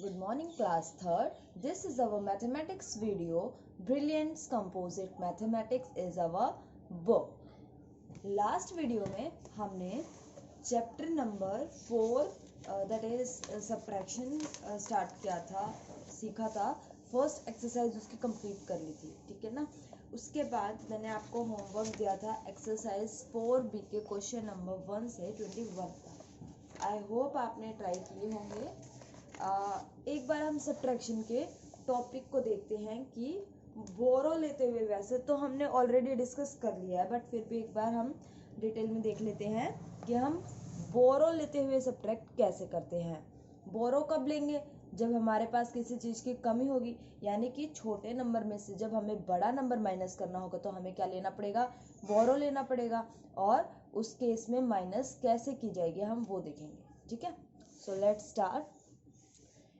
Good morning class 3rd. This is our mathematics video. Brilliant's Composite Mathematics is our book. Last video में हमने chapter number 4 that is subtraction start किया था, सीखा था। First exercise उसकी complete कर ली थी, ठीक है ना। उसके बाद मैंने आपको होमवर्क दिया था एक्सरसाइज 4B के क्वेश्चन नंबर 1 से 21 तक। आई होप आपने ट्राई किए होंगे। एक बार हम सब्ट्रैक्शन के टॉपिक को देखते हैं कि बोरो लेते हुए, वैसे तो हमने ऑलरेडी डिस्कस कर लिया है बट फिर भी एक बार हम डिटेल में देख लेते हैं कि हम बोरो लेते हुए सब्ट्रैक्ट कैसे करते हैं। बोरो कब लेंगे? जब हमारे पास किसी चीज़ की कमी होगी, यानी कि छोटे नंबर में से जब हमें बड़ा नंबर माइनस करना होगा तो हमें क्या लेना पड़ेगा? बोरो लेना पड़ेगा। और उस केस में माइनस कैसे की जाएगी हम वो देखेंगे, ठीक है। So let's start.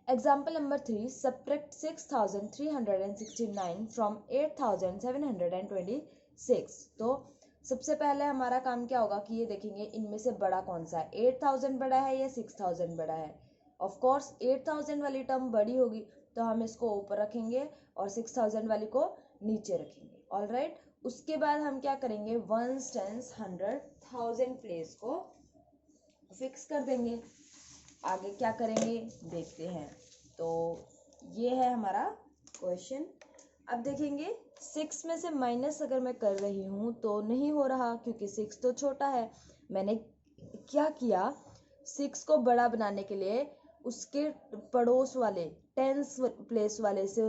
Example number 3, subtract 6,369 from 8,726। तो सबसे पहले हमारा काम क्या होगा कि ये देखेंगे इनमें से बड़ा कौन सा है, 8,000 बड़ा है या 6,000 बड़ा है। ऑफ कोर्स 8,000 वाली टर्म बड़ी होगी तो हम इसको ऊपर रखेंगे और 6,000 वाली को नीचे रखेंगे। ऑलराइट, उसके बाद हम क्या करेंगे, वंस, टेंस, 100, 1000 प्लेस को फिक्स कर देंगे। आगे क्या करेंगे देखते हैं। तो ये है हमारा क्वेश्चन। अब देखेंगे 6 में से माइनस अगर मैं कर रही हूँ तो नहीं हो रहा क्योंकि 6 तो छोटा है। मैंने क्या किया, 6 को बड़ा बनाने के लिए उसके पड़ोस वाले 10th प्लेस वाले से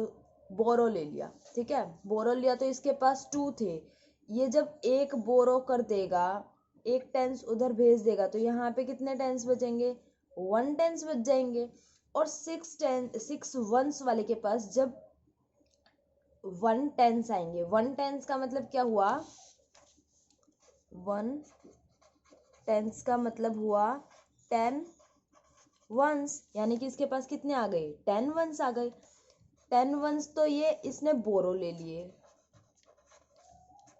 बोरो ले लिया, ठीक है। बोरो लिया तो इसके पास 2 थे। ये जब एक बोरो कर देगा, एक 10th उधर भेज देगा तो यहाँ पे कितने 10th बचेंगे? 1 10th बच जाएंगे। और 6 वंस वाले के पास जब 1 10th आएंगे, 1 10th का मतलब क्या हुआ? 1 10th का मतलब हुआ 10 वंस, यानी कि इसके पास कितने आ गए? 10 वंस आ गए। 10 वंस तो ये इसने बोरो ले लिए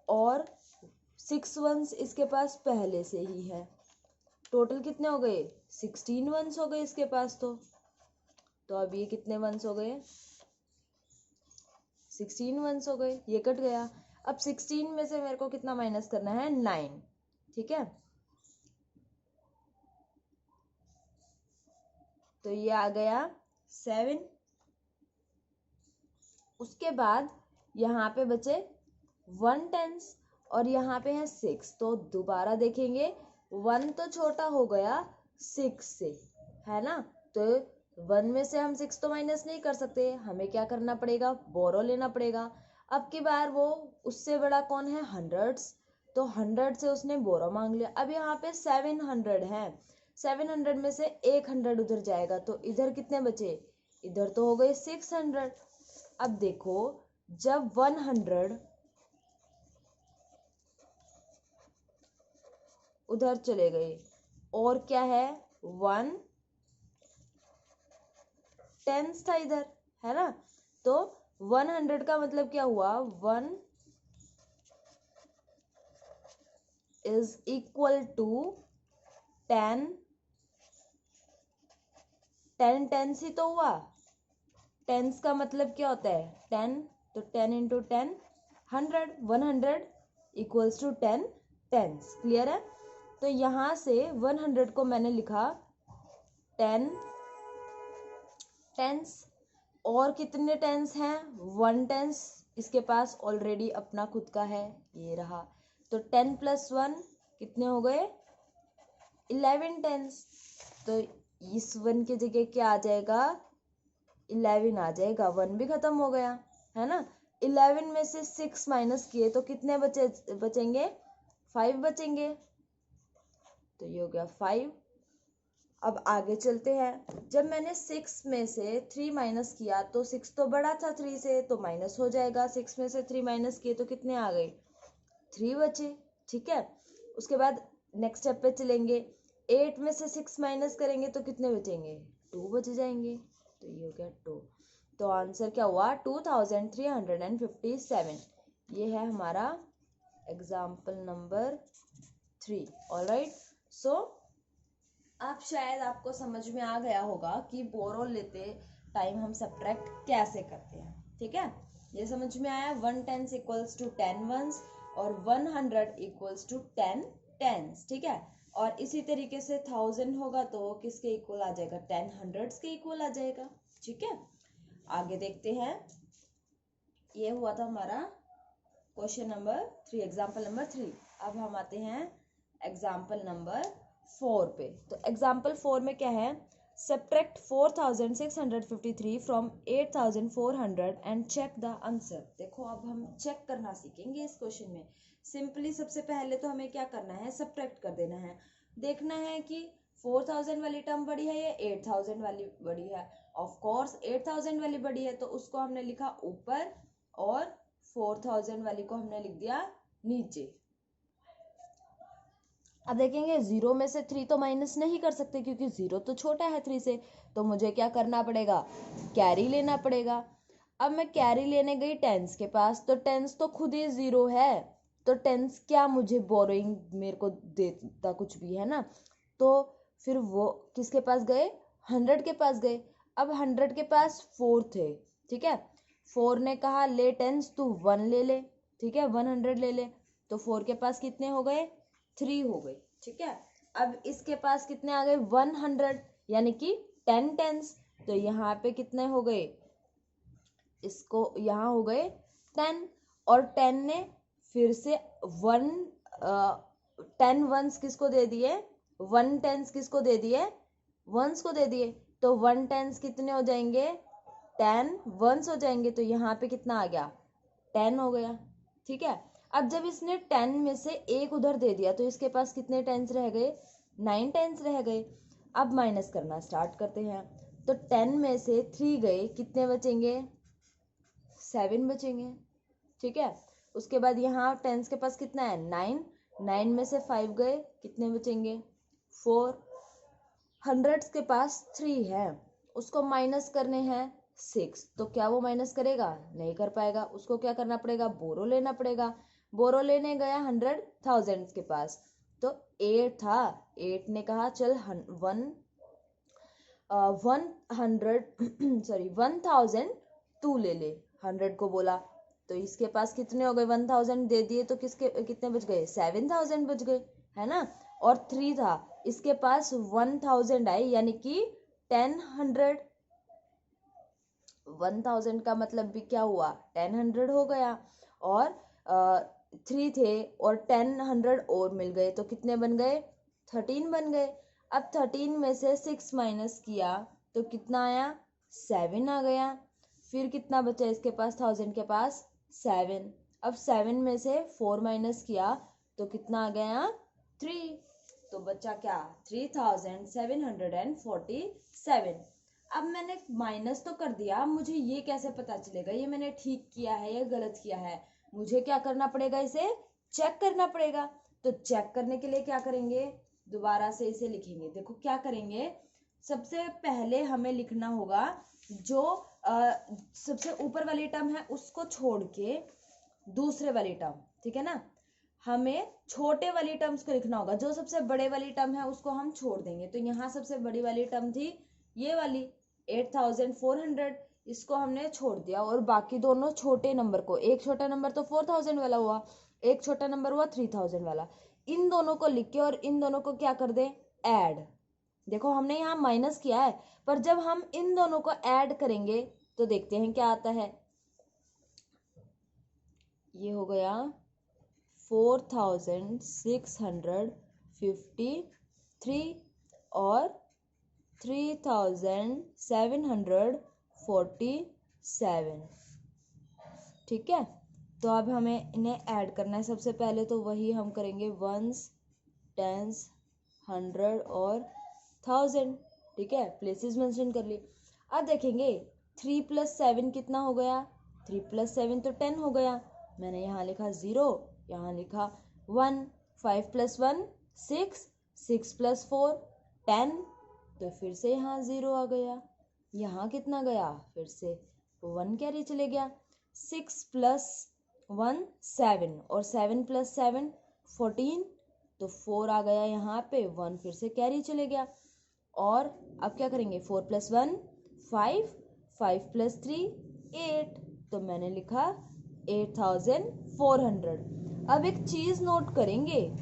और 6 वंस इसके पास पहले से ही है। टोटल कितने हो गए? 16 वंस हो गए इसके पास। तो अब ये कितने वंस हो गए? 16 वंस हो गए। ये कट गया। अब 16 में से मेरे को कितना माइनस करना है? 9, ठीक है। तो ये आ गया 7। उसके बाद यहाँ पे बचे 1 10th और यहाँ पे है 6। तो दोबारा देखेंगे 1 तो छोटा हो गया 6 से, है ना। तो 1 में से हम 6 तो माइनस नहीं कर सकते, हमें क्या करना पड़ेगा? बोरो लेना पड़ेगा। अब की बार वो उससे बड़ा कौन है? 100। तो 100 से उसने बोरो मांग लिया। अब यहाँ पे 700 है, 700 में से 100 उधर जाएगा तो इधर कितने बचे? इधर तो हो गए 600। अब देखो जब 100 उधर चले गए और क्या है? 1 10th था इधर, है ना। तो 100 का मतलब क्या हुआ? 1 इज इक्वल टू 10 10 ही तो हुआ। 10 का मतलब क्या होता है? 10। तो 10 इंटू 10 100, 100 इक्वल्स टू 10 10। क्लियर है। तो यहाँ से 100 को मैंने लिखा 10 10। और कितने 10 हैं? 1 10 इसके पास ऑलरेडी अपना खुद का है, ये रहा। तो 10 + 1 कितने हो गए? 11 10। तो इस 1 की जगह क्या आ जाएगा? 11 आ जाएगा। 1 भी खत्म हो गया, है ना। 11 में से 6 माइनस किए तो कितने बचेंगे? 5 बचेंगे। तो ये हो गया 5। अब आगे चलते हैं। जब मैंने 6 में से 3 माइनस किया तो 6 तो बड़ा था 3 से, तो माइनस हो जाएगा। 6 में से 3 माइनस किए तो कितने आ गए? 3 बचे, ठीक है। उसके बाद नेक्स्ट स्टेप पे चलेंगे। 8 में से 6 माइनस करेंगे तो कितने बचेंगे? 2 बच जाएंगे। तो ये हो गया 2। तो आंसर क्या हुआ? 2357। ये है हमारा एग्जाम्पल नंबर 3। ऑलराइट, सो अब शायद आपको समझ में आ गया होगा कि बोरो लेते टाइम हम सब्ट्रैक्ट कैसे करते हैं, ठीक है। ये समझ में आया। 1 tens इक्वल्स टू 10 ones और 100 इक्वल्स टू 10 tens, ठीक है। और इसी तरीके से 1000 होगा तो किसके इक्वल आ जाएगा, 10 hundreds के इक्वल आ जाएगा, ठीक है। आगे देखते हैं। ये हुआ था हमारा क्वेश्चन नंबर 3, एग्जाम्पल नंबर 3। अब हम आते हैं एग्जाम्पल नंबर 4 पे। तो एग्जाम्पल 4 में क्या है, subtract 4653 from 8400 and check the answer. देखो अब हम चेक करना सीखेंगे इस क्वेश्चन में। सिंपली सबसे पहले तो हमें क्या करना है, सब्ट्रैक्ट कर देना है। देखना है कि 4000 वाली टर्म बड़ी है या 8000 वाली बड़ी है। ऑफ कोर्स 8000 वाली बड़ी है तो उसको हमने लिखा ऊपर और 4000 वाली को हमने लिख दिया नीचे। अब देखेंगे 0 में से 3 तो माइनस नहीं कर सकते क्योंकि 0 तो छोटा है 3 से, तो मुझे क्या करना पड़ेगा, कैरी लेना पड़ेगा। अब मैं कैरी लेने गई टेंस के पास, तो टेंस तो खुद ही 0 है, तो टेंस क्या मुझे बोरोइंग मेरे को देता कुछ भी है ना। तो फिर वो किसके पास गए, 100 के पास गए। अब 100 के पास 4 थे, ठीक है। 4 ने कहा ले टेंस तू 1 ले ले, ठीक है, 100 ले ले। तो 4 के पास कितने हो गए, 3 हो गए, ठीक है। अब इसके पास कितने आ गए, 100, यानी कि 10 टेंस। तो यहाँ पे कितने हो गए, इसको यहाँ हो गए 10, और 10 ने फिर से 10 वंस किसको दे दिए, 1 टेंस किसको दे दिए, वंस को दे दिए। तो 1 टेंस कितने हो जाएंगे, 10 वंस हो जाएंगे। तो यहाँ पे कितना आ गया, 10 हो गया, ठीक है। अब जब इसने 10 में से एक उधर दे दिया तो इसके पास कितने टेंस रह गए, 9 टेंस रह गए। अब माइनस करना स्टार्ट करते हैं। तो 10 में से 3 गए, कितने बचेंगे, 7 बचेंगे, ठीक है। उसके बाद यहाँ टेंस के पास कितना है, 9 में से 5 गए, कितने बचेंगे, 4। हंड्रेड्स के पास 3 है, उसको माइनस करने हैं 6, तो क्या वो माइनस करेगा, नहीं कर पाएगा। उसको क्या करना पड़ेगा, बोरो लेना पड़ेगा। बोरो लेने गया 100,000 के पास, तो 8 था, 8 ने कहा चल 1000 तू ले ले, 100 को बोला। तो इसके पास कितने हो गए, 1000 दे दिए तो किसके कितने बच गए, 7000 बच गए, है ना। और 3 था, इसके पास 1000 आए, यानी कि 1000 का मतलब भी क्या हुआ, 1000 हो गया। और 3 थे और 10 और मिल गए, तो कितने बन गए, 13 बन गए। अब 13 में से 6 माइनस किया तो कितना आया, 7 आ गया। फिर कितना बचा इसके पास, 1000 के पास 7। अब 7 में से 4 माइनस किया तो कितना आ गया, 3। तो बचा क्या, 3747। अब मैंने माइनस तो कर दिया, मुझे ये कैसे पता चलेगा ये मैंने ठीक किया है या गलत किया है, मुझे क्या करना पड़ेगा, इसे चेक करना पड़ेगा। तो चेक करने के लिए क्या करेंगे, दोबारा से इसे लिखेंगे। देखो क्या करेंगे, सबसे पहले हमें लिखना होगा जो सबसे ऊपर वाली टर्म है उसको छोड़ के दूसरे वाली टर्म, ठीक है ना। हमें छोटे वाली टर्म्स को लिखना होगा, जो सबसे बड़े वाली टर्म है उसको हम छोड़ देंगे। तो यहाँ सबसे बड़ी वाली टर्म थी ये वाली 8400, इसको हमने छोड़ दिया, और बाकी दोनों छोटे नंबर को, एक छोटा नंबर तो 4000 वाला हुआ, एक छोटा नंबर हुआ 3000 वाला, इन दोनों को लिख के और इन दोनों को क्या कर दे, ऐड। देखो हमने यहाँ माइनस किया है, पर जब हम इन दोनों को ऐड करेंगे तो देखते हैं क्या आता है। ये हो गया 4653 और 3747, ठीक है। तो अब हमें इन्हें ऐड करना है। सबसे पहले तो वही हम करेंगे, वंस, टेंस, 100 और 1000, ठीक है, प्लेसेस मेंशन कर ली। अब देखेंगे 3 + 7 कितना हो गया, 3 + 7 तो 10 हो गया। मैंने यहाँ लिखा 0, यहाँ लिखा 1, 5 + 1 6, 6 + 4 10, तो फिर से यहाँ 0 आ गया। यहाँ कितना गया, फिर से 1 कैरी चले गया। 6 + 1 7 और 7 + 7 14, तो 4 आ गया यहाँ पे, 1 फिर से कैरी चले गया। और अब क्या करेंगे, 4 + 1 5, 5 + 3 8, तो मैंने लिखा 8400। अब एक चीज नोट करेंगे,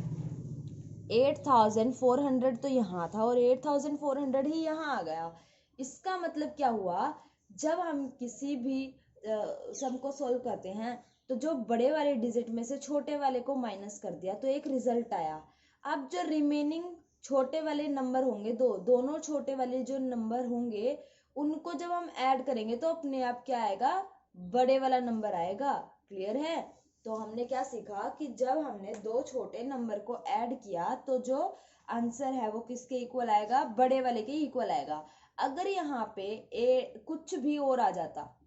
8400 तो यहाँ था और 8400 ही यहाँ आ गया। इसका मतलब क्या हुआ, जब हम किसी भी सम को सोल्व करते हैं तो जो बड़े वाले डिजिट में से छोटे वाले को माइनस कर दिया तो एक रिजल्ट आया। अब जो रिमेनिंग छोटे वाले नंबर होंगे, दोनों छोटे वाले जो नंबर होंगे उनको जब हम ऐड करेंगे तो अपने आप क्या आएगा, बड़े वाला नंबर आएगा। क्लियर है? तो हमने क्या सीखा कि जब हमने दो छोटे नंबर को ऐड किया तो जो आंसर है वो किसके इक्वल आएगा, बड़े वाले के इक्वल आएगा। अगर यहाँ पे कुछ भी और आ जाता,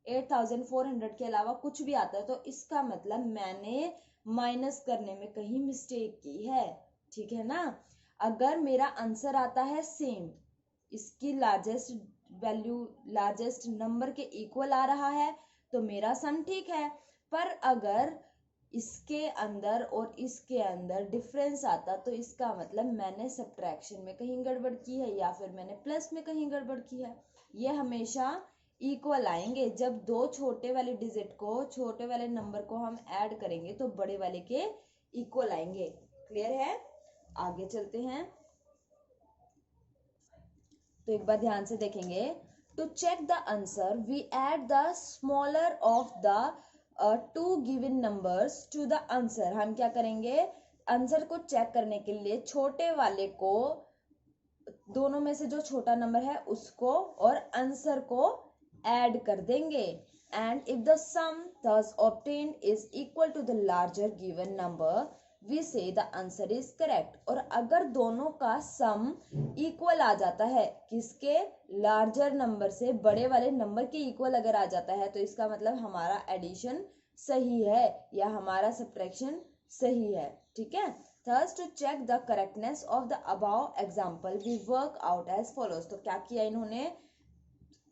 8400 के अलावा कुछ भी आता है, तो इसका मतलब मैंने माइनस करने में कहीं मिस्टेक की है। ठीक है ना? अगर मेरा आंसर आता है सेम, इसकी लार्जेस्ट वैल्यू लार्जेस्ट नंबर के इक्वल आ रहा है, तो मेरा सम ठीक है। पर अगर इसके अंदर और इसके अंदर डिफरेंस आता तो इसका मतलब मैंने सब्ट्रैक्शन में कहीं गड़बड़ की है या फिर मैंने प्लस में कहीं गड़बड़ की है। ये हमेशा इक्वल आएंगे। जब दो छोटे वाले डिजिट को, छोटे वाले नंबर को हम ऐड करेंगे तो बड़े वाले के इक्वल आएंगे। क्लियर है? आगे चलते हैं। तो एक बार ध्यान से देखेंगे। To check the answer we add the smaller of the two given numbers to the answer. हम क्या करेंगे, आंसर को चेक करने के लिए छोटे वाले को, दोनों में से जो छोटा नंबर है उसको और आंसर को ऐड कर देंगे। And if the sum thus obtained is equal to the larger given number we say the answer is correct। और अगर दोनों का सम इक्वल आ जाता है, किसके, लार्जर नंबर से बड़े वाले नंबर के इक्वल अगर आ जाता है, तो इसका मतलब हमारा एडिशन सही है या हमारा सब्ट्रैक्शन सही है। ठीक है? Thus to check the correctness of the above example we work out as follows। तो क्या किया इन्होंने,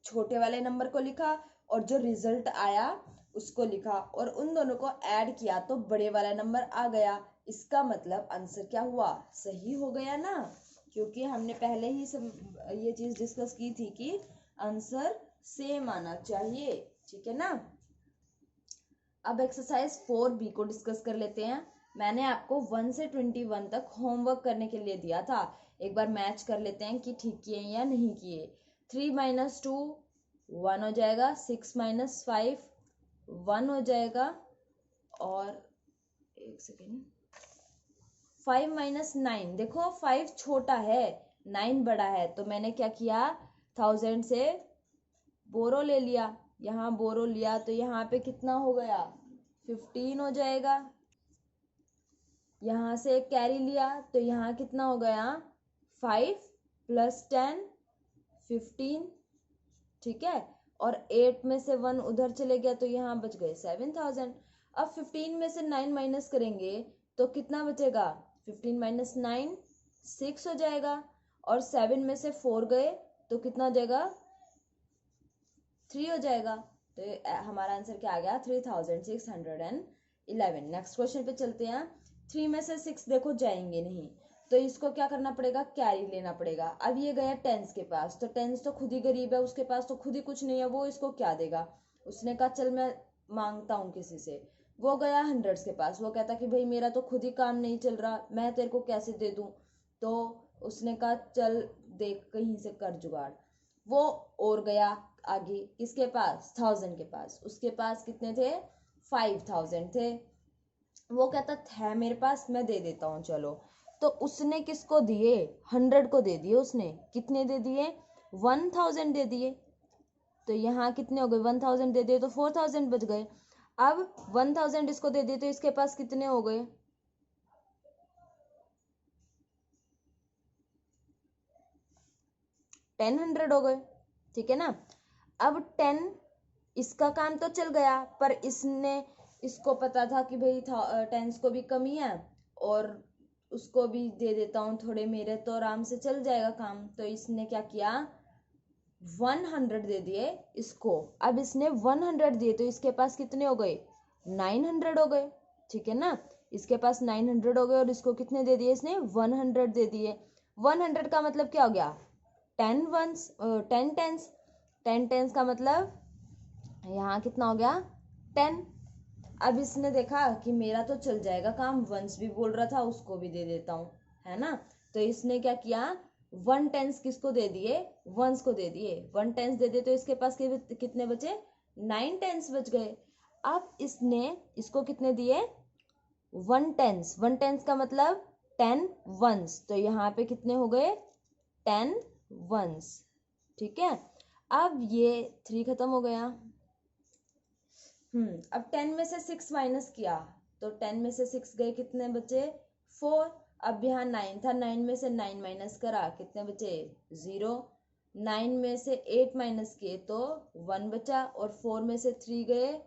छोटे वाले नंबर को लिखा और जो रिजल्ट आया उसको लिखा और उन दोनों को ऐड किया तो बड़े वाला नंबर आ गया। इसका मतलब आंसर क्या हुआ, सही हो गया ना, क्योंकि हमने पहले ही ये चीज डिस्कस की थी कि आंसर सेम आना चाहिए। ठीक है ना? अब एक्सरसाइज 4B को डिस्कस कर लेते हैं। मैंने आपको 1 से 21 तक होमवर्क करने के लिए दिया था। एक बार मैच कर लेते हैं कि ठीक किए या नहीं किए। 3 - 2 1 हो जाएगा, 6 - 5 1 हो जाएगा, और एक सेकेंड, 5 - 9, देखो 5 छोटा है, 9 बड़ा है, तो मैंने क्या किया, 1000 से बोरो ले लिया। यहाँ बोरो लिया तो यहाँ पे कितना हो गया, 15 हो जाएगा। यहाँ से कैरी लिया तो यहाँ कितना हो गया, 5 + 10 15। ठीक है? और 8 में से 1 उधर चले गया तो यहाँ बच गए 7000। अब 15 में से 9 माइनस करेंगे तो कितना बचेगा, 15 - 9 6 हो जाएगा, और 7 में से 4 गए तो कितना हो जाएगा, 3 हो जाएगा। तो हमारा आंसर क्या आ गया, 3611। नेक्स्ट क्वेश्चन पे चलते हैं। 3 में से 6 देखो जाएंगे नहीं, तो इसको क्या करना पड़ेगा, कैरी लेना पड़ेगा। अब ये गया टेंस के पास, तो टेंस तो खुद ही गरीब है, उसके पास तो खुद ही कुछ नहीं है, वो इसको क्या देगा। उसने कहा चल मैं मांगता हूँ किसी से। वो गया हंड्रेड्स के पास, वो कहता कि भाई मेरा तो खुद ही काम नहीं चल रहा, मैं तेरे को कैसे दे दूं। तो उसने कहा चल देख कहीं से कर जुगाड़। वो और गया आगे किसके पास, 1000 के पास। उसके पास कितने थे, 5000 थे। वो कहता है मेरे पास, मैं दे देता हूँ चलो। तो उसने किसको दिए, 100 को दे दिए। उसने कितने दे दिए, 1000 दे दिए। तो यहाँ कितने हो गए, 1000 दे दिए तो 4000 बच गए। अब 1000 इसको दे दिए तो इसके पास कितने हो गए, 10 हो गए। ठीक है ना? अब 10 इसका काम तो चल गया, पर इसको पता था कि भाई टेंस को भी कमी है और उसको भी दे देता हूँ थोड़े मेरे, तो आराम से चल जाएगा काम। तो इसने क्या किया, 100 दे दिए इसको। अब इसने 100 दिए तो इसके पास कितने हो गए, 900 हो गए। ठीक है ना? इसके पास 900 हो गए और इसको कितने दे दिए इसने, 100 दे दिए। 100 का मतलब क्या हो गया, 10 टेंस। 10 टेंस का मतलब यहाँ कितना हो गया 10। अब इसने देखा कि मेरा तो चल जाएगा काम, वंस भी बोल रहा था उसको भी दे देता हूँ, है ना। तो इसने क्या किया, 1 टेंस किसको दे दिए, वंस को दे दिए। 1 टेंस दे दिए तो इसके पास कितने बचे, 9 टेंस बच गए। अब इसने इसको कितने दिए, 1 टेंस। 1 टेंस का मतलब 10 वंस, तो यहाँ पे कितने हो गए 10 वंस, ठीक है। अब ये 3 खत्म हो गया। अब 10 में से 6 माइनस किया तो 10 में से 6 गए, कितने बचे 4। अब यहाँ 9 था, 9 में से 9 माइनस करा, कितने बचे 0। 9 में से 8 माइनस किए तो 1 बचा, और 4 में से 3 गए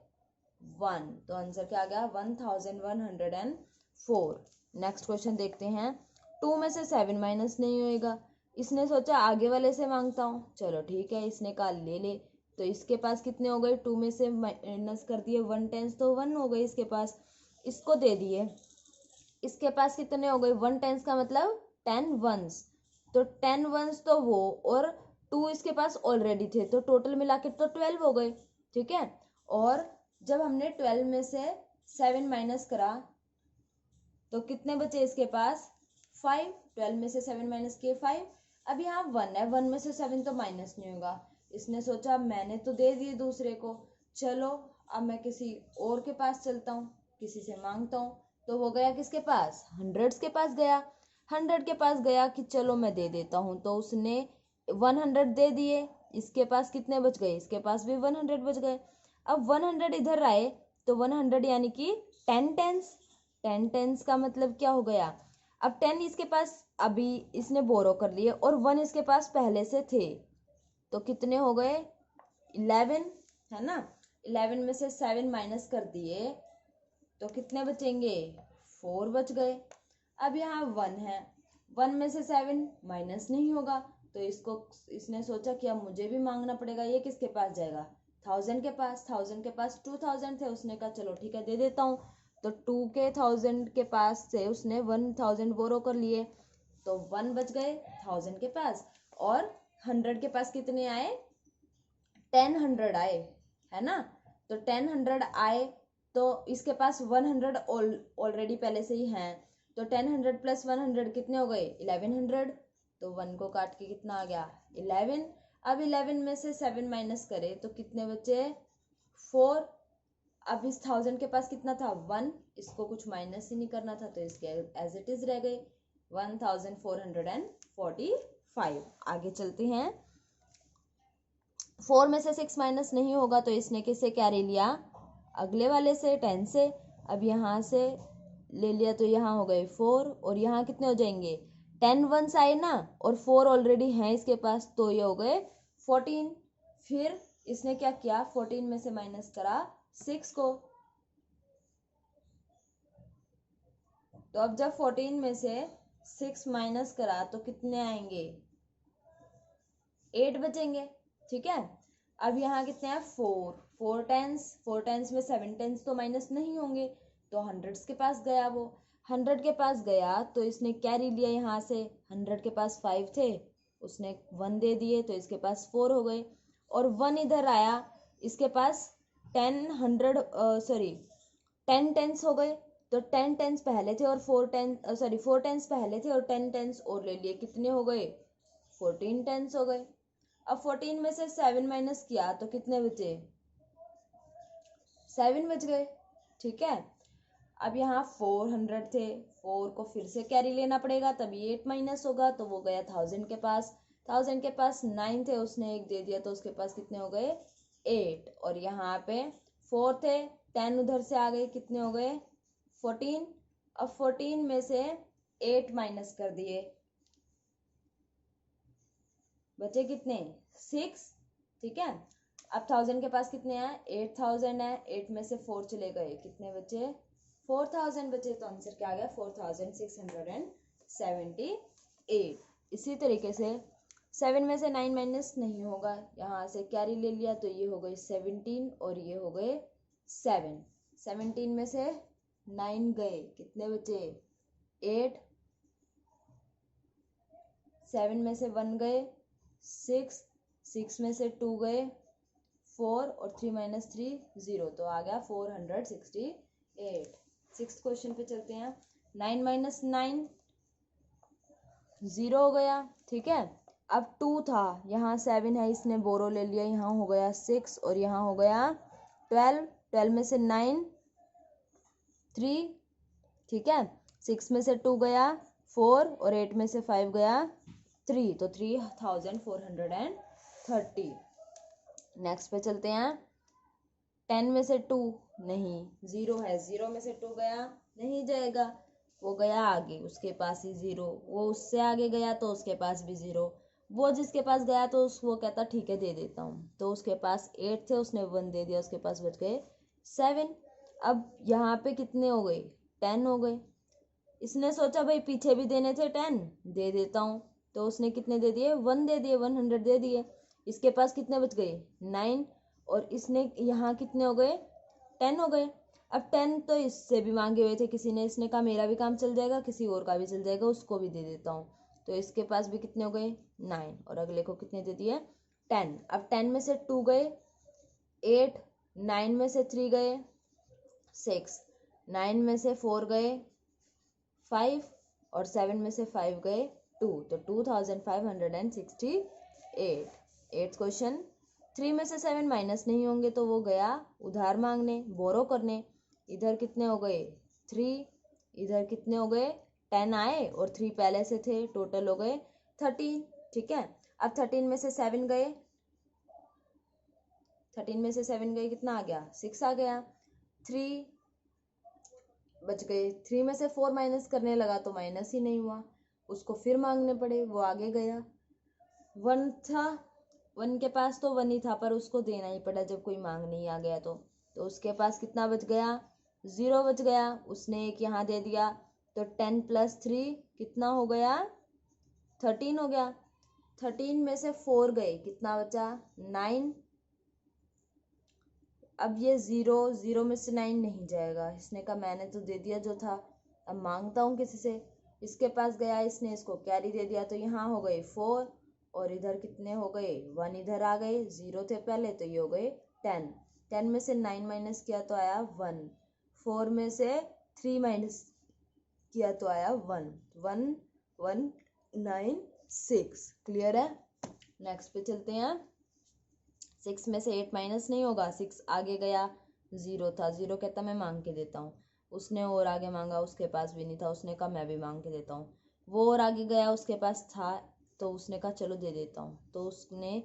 1, तो आंसर क्या आ गया 1104। नेक्स्ट क्वेश्चन देखते हैं। 2 में से 7 माइनस नहीं होएगा, इसने सोचा आगे वाले से मांगता हूँ, चलो ठीक है, इसने कहा ले ले। तो इसके पास कितने हो गए, 2 में से माइनस कर दिए 1 टेंस तो 1 हो गए इसके पास, इसको दे दिए। इसके पास कितने हो गए, 1 टेंस का मतलब 10 वंस, तो 10 वंस तो वो, और 2 इसके पास ऑलरेडी थे, तो टोटल मिला के तो 12 हो गए, ठीक है। और जब हमने 12 में से 7 माइनस करा तो कितने बचे इसके पास 5। 12 में से 7 माइनस किए 5। अब यहाँ 1 है, 1 में से 7 तो माइनस नहीं होगा। इसने सोचा मैंने तो दे दिए दूसरे को, चलो अब मैं किसी और के पास चलता हूँ, किसी से मांगता हूँ। तो वो गया किसके पास, 100 के पास गया। 100 के पास गया कि चलो मैं दे देता हूँ, तो उसने 100 दे दिए। इसके पास कितने बच गए, इसके पास भी 100 बच गए। अब 100 इधर आए तो 100 यानी कि 10 टेंस। 10 टेंस का मतलब क्या हो गया, अब 10 इसके पास अभी इसने बोरो कर लिए, और 1 इसके पास पहले से थे, तो कितने हो गए 11, है ना। 11 में से 7 माइनस कर दिए तो कितने बचेंगे 4 बच गए। अब यहाँ 1 है, 1 में से 7 माइनस नहीं होगा, तो इसने सोचा कि अब मुझे भी मांगना पड़ेगा। ये किसके पास जाएगा, 1000 के पास। 1000 के पास 2000 थे, उसने कहा चलो ठीक है दे देता हूँ। तो 2 के 1000 के पास से उसने 1000 बोरो कर लिए, तो 1 बच गए 1000 के पास। और 100 के पास कितने आए, 10 आए, है ना। तो 10 आए तो इसके पास 100 ऑलरेडी पहले से ही हैं, तो 10 प्लस 100 कितने हो गए 1100। तो 1 को काट के कितना आ गया 11। अब 11 में से 7 माइनस करे तो कितने बचे 4। अब इस 1000 के पास कितना था 1, इसको कुछ माइनस ही नहीं करना था, तो इसके एज इट इज रह गए 1445। आगे चलते हैं। 4 में से 6 माइनस नहीं होगा, तो इसने किससे कैरी लिया, अगले वाले से 10 से। अब यहाँ से ले लिया तो यहाँ हो गए 4, और यहाँ कितने हो जाएंगे 10 वंस आए ना, और 4 ऑलरेडी हैं इसके पास, तो ये हो गए 14। फिर इसने क्या किया, 14 में से माइनस करा 6 को, तो अब जब 14 में से 6 माइनस करा तो कितने आएंगे 8 बचेंगे, ठीक है। अब यहाँ कितने हैं 4 टेंस में 7 टेंस तो माइनस नहीं होंगे, तो 100 के पास गया। वो 100 के पास गया तो इसने कैरी लिया यहाँ से, 100 के पास 5 थे, उसने 1 दे दिए तो इसके पास 4 हो गए। और 1 इधर आया, इसके पास 10 टेंस हो गए, तो 10 टेंस पहले थे और 4 टेंस पहले थे और 10 टेंस और ले लिए, कितने हो गए 14 टेंस हो गए। अब 14 में से 7 माइनस किया तो कितने बचे 7 बच गए, ठीक है। अब यहाँ 400 थे, 4 को फिर से कैरी लेना पड़ेगा, तभी 8 माइनस होगा, तो वो गया 1000 के पास। 1000 के पास 9 थे, उसने 1 दे दिया, तो उसके पास कितने हो गए 8। और यहाँ पे 4 थे, 10 उधर से आ गए, कितने हो गए 14। अब 14 में से 8 माइनस कर दिए, बचे कितने 6, ठीक है। अब 1000 के पास कितने हैं 8000 है, 8 में से 4 चले गए, कितने बचे 4000 बचे, तो आंसर क्या आ गया 4678। इसी तरीके से 7 में से 9 माइनस नहीं होगा, यहाँ से कैरी ले लिया, तो ये हो गई 17 और ये हो गए 7। 17 में से 9 गए, कितने बचे 8। 7 में से 1 गए 6, 6 में से 2 गए 4 और 3 माइनस 3 0, तो आ गया 468। सिक्स्थ क्वेश्चन पे चलते हैं। 9 माइनस 9 0 हो गया, ठीक है। अब 2 था, यहाँ 7 है, इसने बोरो ले लिया, यहाँ हो गया 6 और यहाँ हो गया 12। 12 में से 9 3, ठीक है। 6 में से 2 गया 4 और 8 में से 5 गया 3, तो 3430। नेक्स्ट पे चलते हैं। 10 में से 2 नहीं, 0 है, 0 में से 2 गया नहीं जाएगा, वो गया आगे, उसके पास ही 0, वो उससे आगे गया तो उसके पास भी 0, वो जिसके पास गया तो वो कहता ठीक है दे देता हूँ, तो उसके पास 8 थे, उसने 1 दे दिया, उसके पास बच गए 7। अब यहाँ पे कितने हो गए, 10 हो गए। इसने सोचा भाई पीछे भी देने थे 10, दे देता हूँ, तो उसने कितने दे दिए, 1 दे दिए, 100 दे दिए। इसके पास कितने बच गए, 9, और इसने यहाँ कितने हो गए, 10 हो गए। अब 10 तो इससे भी मांगे हुए थे किसी ने, इसने कहा मेरा भी काम चल जाएगा, किसी और का भी चल जाएगा, उसको भी दे देता हूँ, तो इसके पास भी कितने हो गए, 9, और अगले को कितने दे दिए, 10। अब 10 में से 2 गए 8, 9 में से 3 गए 6, 9 में से 4 गए 5 और 7 में से 5 गए 2, तो 2568। Eighth question. 3 में से 7 माइनस नहीं होंगे तो वो गया उधार मांगने, बोरो करने। इधर कितने हो गए 3, इधर कितने हो गए 10 आए और 3 पहले से थे, टोटल हो गए 13, ठीक है। अब 13 में से 7 गए, 13 में से 7 गए, कितना आ गया 6 आ गया, 3 बच गए। 3 में से 4 माइनस करने लगा तो माइनस ही नहीं हुआ, उसको फिर मांगने पड़े, वो आगे गया। 1 था, 1 के पास तो 1 ही था, पर उसको देना ही पड़ा जब कोई मांग नहीं आ गया, तो उसके पास कितना बच गया, 0 बच गया। उसने एक यहाँ दे दिया, तो 10 + 3 कितना हो गया, 13 हो गया। 13 में से 4 गए, कितना बचा, 9। अब ये 0 में से 9 नहीं जाएगा, इसने कहा मैंने तो दे दिया जो था, अब मांगता हूँ किसी से। इसके पास गया, इसने इसको कैरी दे दिया, तो यहाँ हो गए 4 और इधर कितने हो गए 1, इधर आ गए, 0 थे पहले, तो ये हो गए 10। 10 में से 9 माइनस किया तो आया 1, 4 में से 3 माइनस किया तो आया 1, 1 1 9 6। क्लियर है। नेक्स्ट पे चलते हैं। 6 में से 8 माइनस नहीं होगा, 6 आगे गया, 0 था, 0 कहता मैं मांग के देता हूँ, उसने और आगे मांगा, उसके पास भी नहीं था, उसने कहा मैं भी मांग के देता हूँ। वो और आगे गया, उसके पास था, तो उसने कहा चलो दे देता हूँ, तो उसने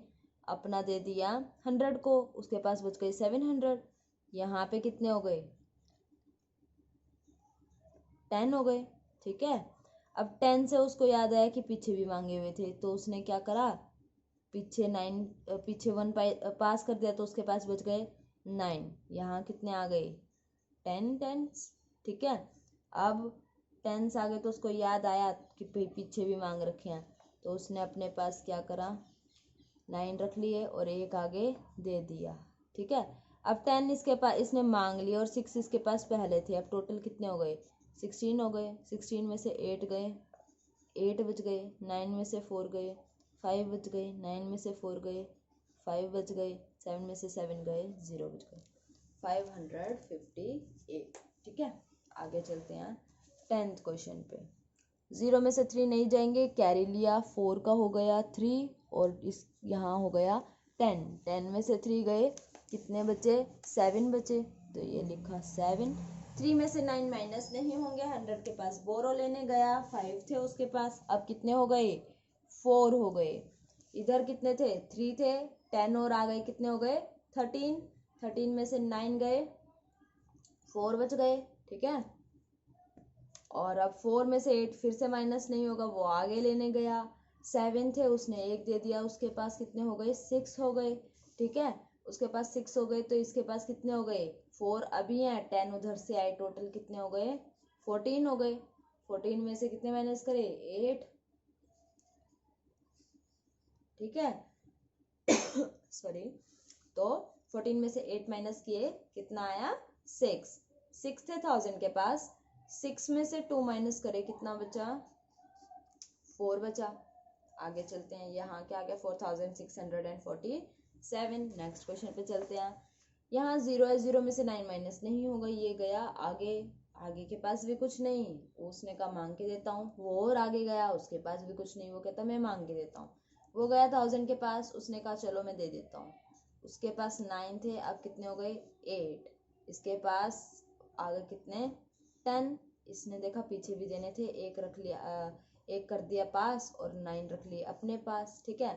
अपना दे दिया 100 को, उसके पास बच गए 700। यहाँ पे कितने हो गए, 10 हो गए, ठीक है। अब 10 से उसको याद आया कि पीछे भी मांगे हुए थे, तो उसने क्या करा, पीछे 1 पास कर दिया, तो उसके पास बच गए 9। यहाँ कितने आ गए, 10 टेंस, ठीक है। अब टेंस आ गए, तो उसको याद आया कि पीछे भी मांग रखे हैं, तो उसने अपने पास क्या करा, 9 रख लिए और एक आगे दे दिया, ठीक है। अब 10 इसके पास, इसने मांग लिया, और 6 इसके पास पहले थे, अब टोटल कितने हो गए, 16 हो गए। 16 में से 8 गए, 8 बच गए, 9 में से 4 गए, 5 बच गए, 9 में से 4 गए, 5 बच गए, 7 में से 7 गए, 0 बच गए, 558, ठीक है। आगे चलते हैं 10th क्वेश्चन पे। 0 में से 3 नहीं जाएंगे, कैरी लिया, 4 का हो गया 3 और इस यहाँ हो गया 10। 10 में से 3 गए, कितने बचे, 7 बचे, तो ये लिखा 7। 3 में से 9 माइनस नहीं होंगे, 100 के पास बोरो लेने गया, 5 थे उसके पास, अब कितने हो गए, 4 हो गए। इधर कितने थे, 3 थे, 10 और आ गए, कितने हो गए, 13। 13 में से 9 गए, 4 बच गए, ठीक है। और अब 4 में से 8 फिर से माइनस नहीं होगा, वो आगे लेने गया, 7 थे, उसने 1 दे दिया, उसके पास कितने हो गए, 6 हो गए, ठीक है। उसके पास 6 हो गए, तो इसके पास कितने हो गए, 4 अभी हैं, 10 उधर से आए, टोटल कितने हो गए, 14 हो गए। 14 में से कितने माइनस करे, 8, ठीक है। सॉरी, तो 14 में से 8 माइनस किए, कितना आया, 6। 6 थे 1000 के पास, 6 में से 2 माइनस करे, कितना बचा, 4 बचा। आगे चलते हैं। यहाँ क्या आ गया 4647। नेक्स्ट क्वेश्चन पे चलते हैं। यहाँ 0 है, 0 में से 9 माइनस नहीं होगा, ये गया आगे, आगे के पास भी कुछ नहीं, उसने कहा मांग के देता हूँ। वो और आगे गया, उसके पास भी कुछ नहीं, वो कहता मैं मांग के देता हूँ। वो गया 1000 के पास, उसने कहा चलो मैं दे देता हूँ। उसके पास 9 थे, अब कितने हो गए 8। इसके पास आगे कितने 10। इसने देखा पीछे भी देने थे, एक रख लिया, एक कर दिया पास और 9 रख लिए अपने पास। ठीक है,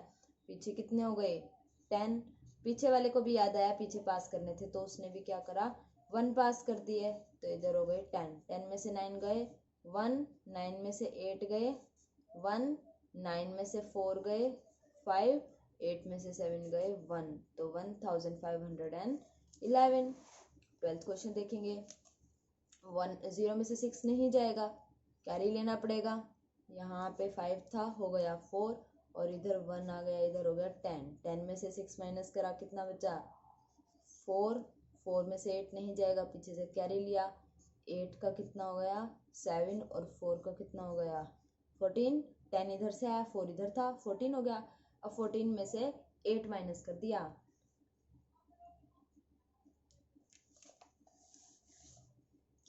पीछे कितने हो गए 10। पीछे वाले को भी याद आया पीछे पास करने थे, तो उसने भी क्या करा 1 पास कर दिए, तो इधर हो गए 10। 10 में से 9 गए 1, 9 में से 8 गए 1, 9 में से 4 गए 5, 8 में से 7 गए 1, तो 1511। 12th क्वेश्चन देखेंगे। 0 में से 6 नहीं जाएगा, कैरी लेना पड़ेगा। यहाँ पे 5 था, हो गया 4 और इधर 1 आ गया, इधर हो गया 10। 10 में से 6 माइनस करा, कितना बचा 4। 4 में से 8 नहीं जाएगा, पीछे से कैरी लिया। 8 का कितना हो गया 7 और 4 का कितना हो गया 14। 10 इधर से आया, 4 इधर था, 14 हो गया। अब 14 में से 8 माइनस कर दिया,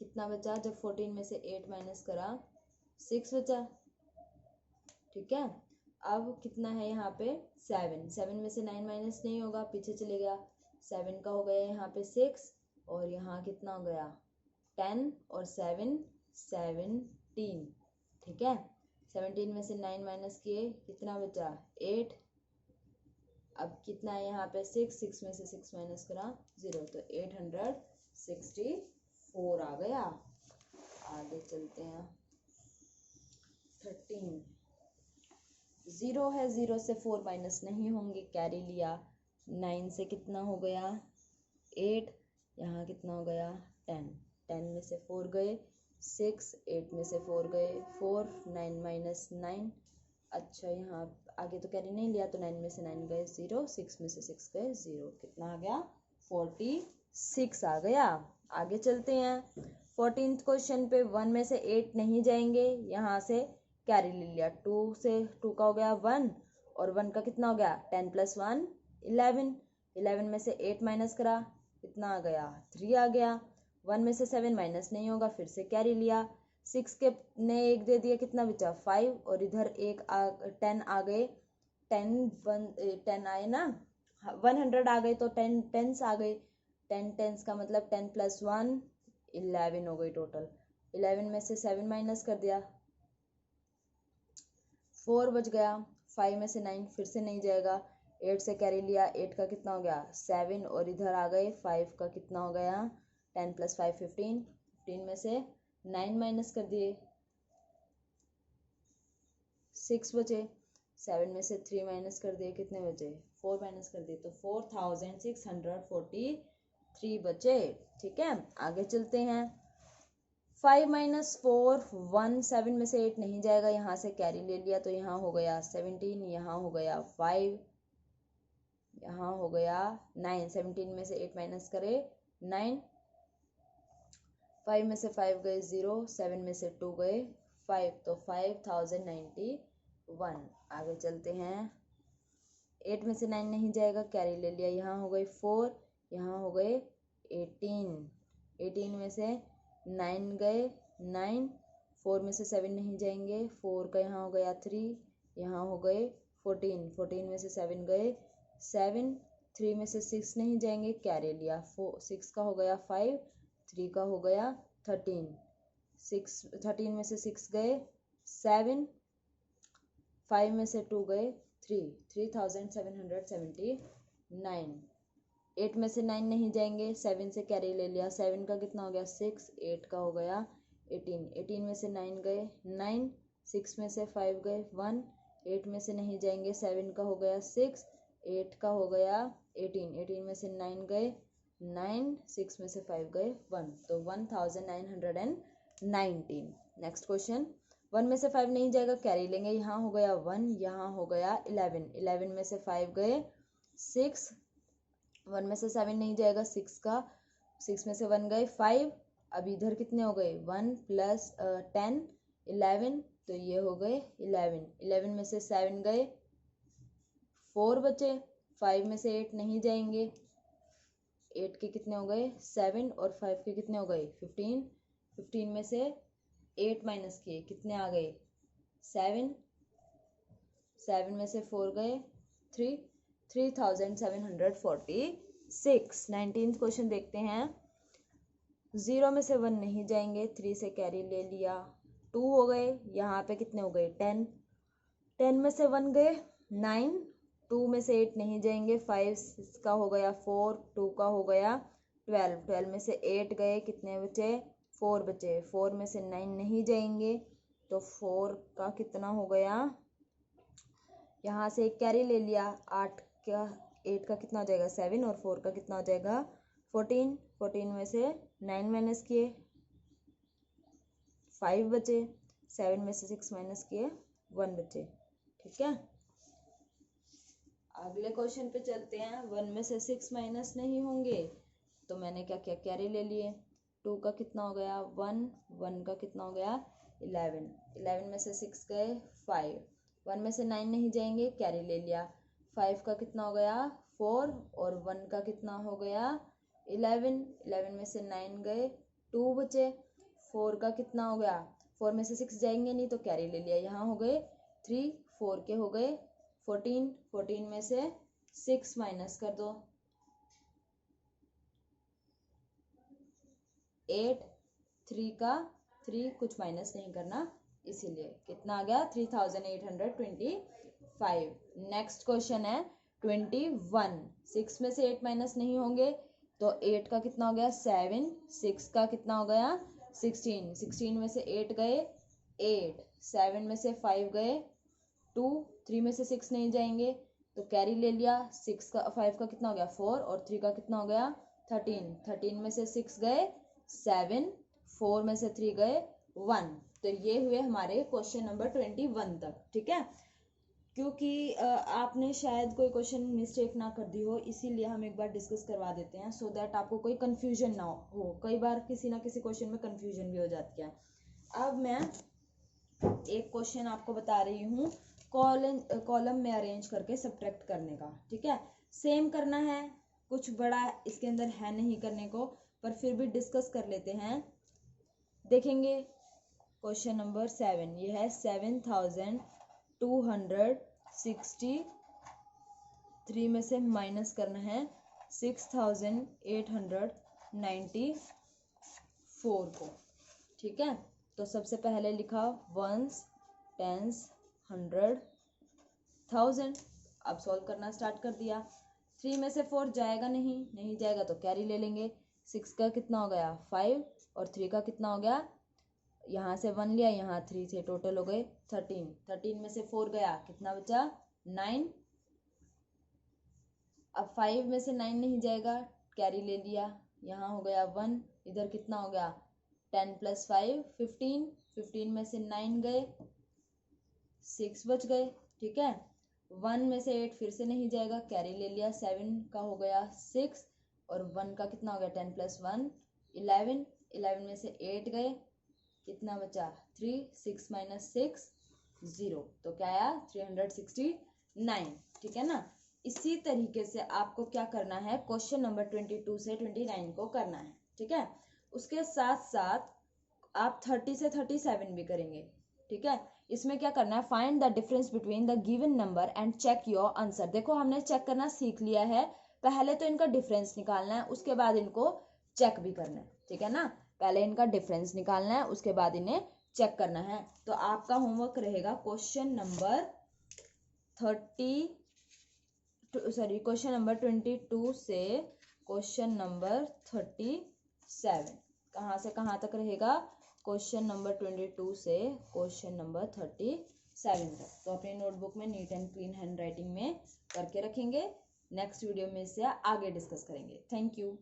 कितना बचा, जब 14 में से 8 माइनस करा 6 बचा। ठीक है, अब कितना है यहाँ पे 7। 7 में से 9 माइनस नहीं होगा, पीछे चले गया, 7 का हो गया यहाँ पे 6 और यहाँ कितना हो गया 10 और 7 17। ठीक है, 17 में से 9 माइनस किए, कितना बचा 8। अब कितना है यहाँ पे 6 में से 6 माइनस करा 0, तो 864 आ गया। आगे चलते हैं 13। 0 है, 0 से 4 माइनस नहीं होंगे, कैरी लिया। 9 से कितना हो गया 8, यहाँ कितना हो गया 10। 10 में से 4 गए 6, 8 में से 4 गए 4, 9 माइनस 9। अच्छा, यहाँ आगे तो कैरी नहीं लिया, तो 9 में से 9 गए 0, 6 में से 6 गए 0, कितना आ गया 46 आ गया। आगे चलते हैं। 14th क्वेश्चन पे 1 में से 8 नहीं जाएंगे, यहाँ से कैरी ले लिया। 2 से 2 का हो गया 1 और 1 का कितना हो गया 10 + 1 11। 11 में से 8 माइनस करा, कितना आ गया 3 आ गया। 1 में से 7 माइनस नहीं होगा, फिर से कैरी लिया। 6 के ने 1 दे दिया, कितना बचा 5 और इधर 10 आ गए। 10 आए ना, 100 आ गए, तो 10 टेंस आ गए। 10 टेंस का मतलब 10 + 1 11 हो गई टोटल। 11 में से 7 माइनस कर दिया, 4 बच गया। 5 में से 9 फिर से नहीं जाएगा, 8 से कैरी लिया। 8 का कितना हो गया 7 और इधर आ गए 5 का कितना हो गया 10 + 5 15। 15 में से 9 माइनस कर दिए, 6 बचे। 7 में से 3 माइनस कर दिए, कितने बचे 4 माइनस कर दिए, तो 4643 बचे। ठीक है, आगे चलते हैं। 5 - 4 1, 7 में से 8 नहीं जाएगा, यहाँ से कैरी ले लिया, तो यहाँ हो गया 17, यहाँ हो गया 5, यहाँ हो गया 9। 17 में से 8 माइनस करे 9। 5 में से 5 गए 0, 7 में से 2 गए 5, तो 5091। आगे चलते हैं। 8 में से 9 नहीं जाएगा, कैरी ले लिया, यहाँ हो गए 4, यहाँ हो गए 18। 18 में से 9 गए 9, 4 में से 7 नहीं जाएंगे, 4 का यहाँ हो गया 3, यहाँ हो गए 14। 14 में से 7 गए 7, 3 में से 6 नहीं जाएंगे, कैरी लिया। 6 का हो गया 5, 3 का हो गया 13। 13 में से 6 गए 7, 5 में से 2 गए 3, 3779। 8 में से 9 नहीं जाएंगे, 7 से कैरी ले लिया। 7 का कितना हो गया 6, 8 का हो गया 18। 18 में से 9 गए 9, 6 में से 5 गए 1, 8 में से नहीं जाएंगे, 7 का हो गया 6, 8 का हो गया 18। 18 में से 9 गए 9, 6 में से 5 गए 1, तो 1919। Next question. 1 में से 5 नहीं जाएगा, कैरी लेंगे, यहाँ हो गया 1, यहाँ हो गया 11। 11 में से 5 गए 6, 1 में से 7 नहीं जाएगा, 6 में से 1 गए 5। अब इधर कितने हो गए 1 + 10 11, तो ये हो गए 11। 11 में से 7 गए, 4 बचे। 5 में से 8 नहीं जाएंगे, 8 के कितने हो गए 7 और 5 के कितने हो गए 15। 15 में से 8 माइनस किए, कितने आ गए 7। 7 में से 4 गए 3, 3746। 19th क्वेश्चन देखते हैं। 0 में से 1 नहीं जाएंगे, 3 से कैरी ले लिया, 2 हो गए। यहाँ पे कितने हो गए 10। 10 में से 1 गए 9, 2 में से 8 नहीं जाएंगे, 5 का हो गया 4, 2 का हो गया 12। 12 में से 8 गए, कितने बचे 4 बचे। 4 में से 9 नहीं जाएंगे, तो 4 का कितना हो गया, यहाँ से एक कैरी ले लिया, 8 का कितना हो जाएगा 7 और 4 का कितना हो जाएगा 14। 14 में से 9 माइनस किए, 5 बचे। 7 में से 6 माइनस किए, 1 बचे। ठीक है, अगले क्वेश्चन पे चलते हैं। 1 में से 6 माइनस नहीं होंगे, तो मैंने क्या किया कैरी ले लिए। 2 का कितना हो गया 1, 1 का कितना हो गया 11। 11 में से 6 गए 5। 1 में से 9 नहीं जाएंगे, कैरी ले लिया। 5 का कितना हो गया 4 और 1 का कितना हो गया 11। 11 में से 9 गए, 2 बचे। 4 का कितना हो गया, 4 में से 6 जाएंगे नहीं तो कैरी ले लिया, यहाँ हो गए 3। 4 के हो गए 14। 14 में से 6 माइनस कर दो 8। 3 का 3 कुछ माइनस नहीं करना, इसीलिए कितना आ गया 3825। नेक्स्ट क्वेश्चन है 21। 6 में से 8 माइनस नहीं होंगे, तो 8 का कितना हो गया 7। 6 का कितना हो गया 16। 16 में से 8 गए 8। 7 में से 5 गए 2। 3 में से 6 नहीं जाएंगे, तो कैरी ले लिया। 5 का कितना हो गया 4 और 3 का कितना हो गया 13। 13 में से 6 गए 7, 4 में से 3 गए 1। तो ये हुए हमारे क्वेश्चन नंबर 21 तक। ठीक है, क्योंकि आपने शायद कोई क्वेश्चन मिस्टेक ना कर दी हो, इसीलिए हम एक बार डिस्कस करवा देते हैं, सो दैट आपको कोई कंफ्यूजन ना हो। कई बार किसी ना किसी क्वेश्चन में कंफ्यूजन भी हो जाती है। अब मैं एक क्वेश्चन आपको बता रही हूँ कॉलम में अरेंज करके सब्ट्रैक्ट करने का। ठीक है, सेम करना है, कुछ बड़ा इसके अंदर है नहीं करने को, पर फिर भी डिस्कस कर लेते हैं। देखेंगे क्वेश्चन नंबर 7, ये है 7263 में से माइनस करना है 6894 को। ठीक है, तो सबसे पहले लिखा वंस, टेंस, 100, 1000। अब सॉल्व करना स्टार्ट कर दिया। 3 में से 4 जाएगा नहीं जाएगा तो कैरी ले लेंगे। 6 का कितना हो गया 5 और 3 का कितना हो गया, यहाँ से 1 लिया, यहाँ 3 से, टोटल हो गए 13। 13 में से 4 गया, कितना बचा 9। अब 5 में से 9 नहीं जाएगा, कैरी ले लिया, यहाँ हो गया 1, इधर कितना हो गया 10 + 5 15। 15 में से 9 गए, 6 बच गए। ठीक है, 1 में से 8 फिर से नहीं जाएगा, कैरी ले लिया, 7 का हो गया 6 और 1 का कितना हो गया 10 + 1 11। 11 में से 8 गए, कितना बचा 3। 6 - 6 0, तो क्या आया 369। ठीक है ना, इसी तरीके से आपको क्या करना है, क्वेश्चन नंबर 22 से 29 को करना है। ठीक है, उसके साथ साथ आप 30 से 37 भी करेंगे। ठीक है, इसमें क्या करना है, find the difference between the given number and check your answer. देखो हमने चेक करना सीख लिया है, पहले तो इनका डिफरेंस निकालना है, उसके बाद इनको चेक भी करना है। ठीक है ना, पहले इनका डिफरेंस निकालना है, उसके बाद इन्हें चेक करना है। तो आपका होमवर्क रहेगा क्वेश्चन नंबर 22 से क्वेश्चन नंबर 37। कहाँ से कहाँ तक रहेगा, क्वेश्चन नंबर 22 से क्वेश्चन नंबर 37 तक। तो अपनी नोटबुक में neat and clean hand writing में करके रखेंगे। नेक्स्ट वीडियो में से आगे डिस्कस करेंगे। Thank you.